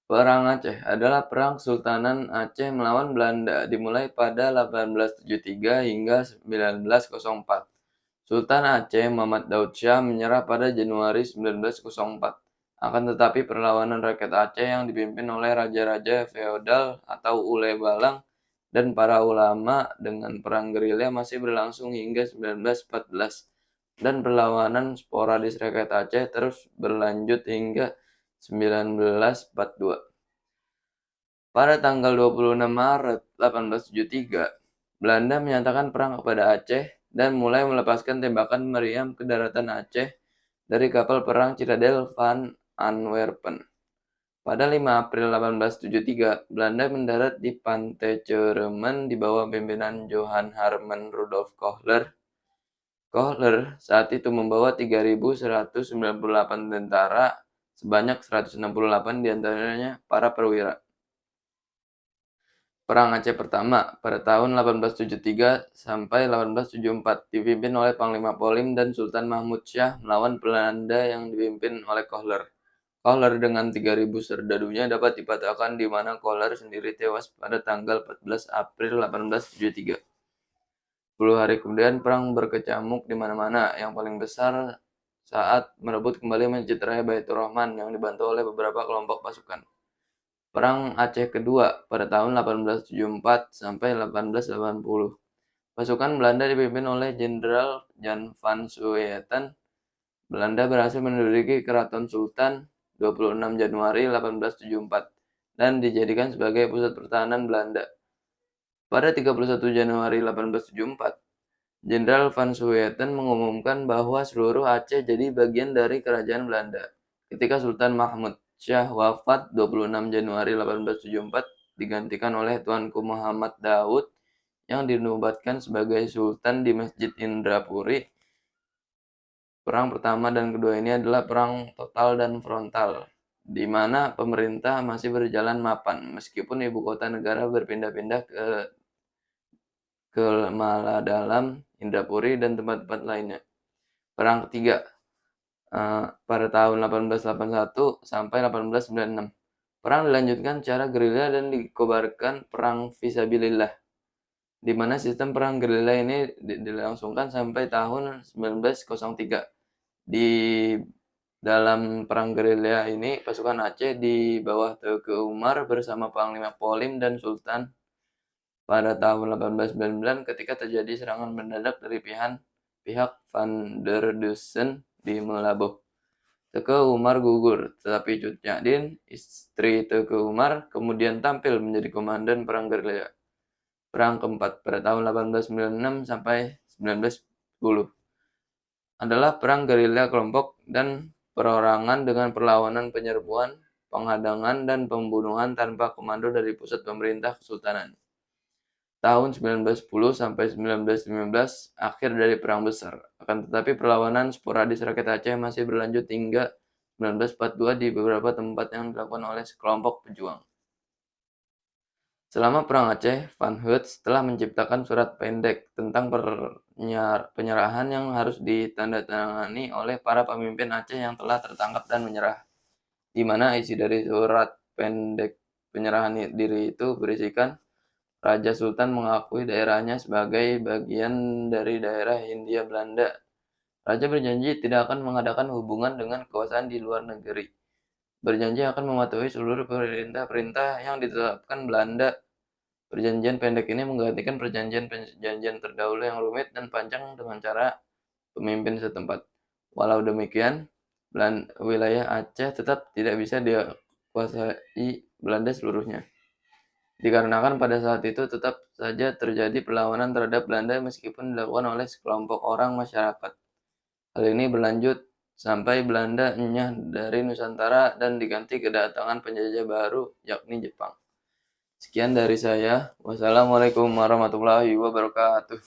Perang Aceh adalah perang Kesultanan Aceh melawan Belanda, dimulai pada 1873 hingga 1904. Sultan Aceh Muhammad Daud Shah menyerah pada Januari 1904. Akan tetapi perlawanan rakyat Aceh yang dipimpin oleh raja-raja feodal atau Ule Balang dan para ulama dengan perang gerilya masih berlangsung hingga 1914, dan perlawanan sporadis rakyat Aceh terus berlanjut hingga 1942. Pada tanggal 26 Maret 1873, Belanda menyatakan perang kepada Aceh dan mulai melepaskan tembakan meriam ke daratan Aceh dari kapal perang Citadel van Antwerpen. Pada 5 April 1873, Belanda mendarat di pantai Ceremen di bawah pimpinan Johan Herman Rudolf Kohler. Kohler saat itu membawa 3.198 tentara, sebanyak 168 diantaranya para perwira. Perang Aceh Pertama pada tahun 1873 sampai 1874 dipimpin oleh Panglima Polim dan Sultan Mahmud Syah melawan Belanda yang dipimpin oleh Kohler. Kohler dengan 3.000 serdadunya dapat dipatahkan di mana Kohler sendiri tewas pada tanggal 14 April 1873. 10 hari kemudian perang berkecamuk di mana-mana, yang paling besar saat merebut kembali Masjid Raya Baitur Rahman yang dibantu oleh beberapa kelompok pasukan. Perang Aceh Kedua pada tahun 1874 sampai 1880. Pasukan Belanda dipimpin oleh Jenderal Jan van Sueten. Belanda berhasil menduduki Keraton Sultan 26 Januari 1874 dan dijadikan sebagai pusat pertahanan Belanda. Pada 31 Januari 1874, Jenderal van Sueten mengumumkan bahwa seluruh Aceh jadi bagian dari kerajaan Belanda. Ketika Sultan Mahmud Syah wafat 26 Januari 1874, digantikan oleh Tuanku Muhammad Daud yang dinobatkan sebagai Sultan di Masjid Indrapuri. Perang pertama dan kedua ini adalah perang total dan frontal, di mana pemerintah masih berjalan mapan meskipun ibu kota negara berpindah-pindah ke Maladalam, Indrapuri, dan tempat-tempat lainnya. Perang ketiga pada tahun 1881 sampai 1896. Perang dilanjutkan secara gerilya dan dikobarkan perang fisabilillah, di mana sistem perang gerilya ini dilangsungkan sampai tahun 1903. Di dalam perang gerilya ini, pasukan Aceh di bawah Teuku Umar bersama Panglima Polim dan Sultan pada tahun 1899 ketika terjadi serangan mendadak dari pihak Van der Dusen di Meulaboh. Teuku Umar gugur, tetapi Cut Nyak-Dien, istri Teuku Umar, kemudian tampil menjadi komandan perang gerilya. Perang keempat pada tahun 1896 sampai 1910 adalah perang gerilya kelompok dan perorangan dengan perlawanan penyerbuan, penghadangan, dan pembunuhan tanpa komando dari pusat pemerintah kesultanan. Tahun 1910 sampai 1915 akhir dari perang besar. Akan tetapi perlawanan sporadis rakyat Aceh masih berlanjut hingga 1942 di beberapa tempat yang dilakukan oleh sekelompok pejuang. Selama perang Aceh, Van Heut telah menciptakan surat pendek tentang penyerahan yang harus ditandatangani oleh para pemimpin Aceh yang telah tertangkap dan menyerah, di mana isi dari surat pendek penyerahan diri itu berisikan Raja Sultan mengakui daerahnya sebagai bagian dari daerah Hindia Belanda. Raja berjanji tidak akan mengadakan hubungan dengan kekuasaan di luar negeri. Berjanji akan mematuhi seluruh perintah-perintah yang ditetapkan Belanda. Perjanjian pendek ini menggantikan perjanjian terdahulu yang rumit dan panjang dengan cara pemimpin setempat. Walau demikian, wilayah Aceh tetap tidak bisa dikuasai Belanda seluruhnya. Dikarenakan pada saat itu tetap saja terjadi perlawanan terhadap Belanda meskipun dilakukan oleh sekelompok orang masyarakat. Hal ini berlanjut sampai Belanda enyah dari Nusantara dan diganti kedatangan penjajah baru, yakni Jepang. Sekian dari saya. Wassalamualaikum warahmatullahi wabarakatuh.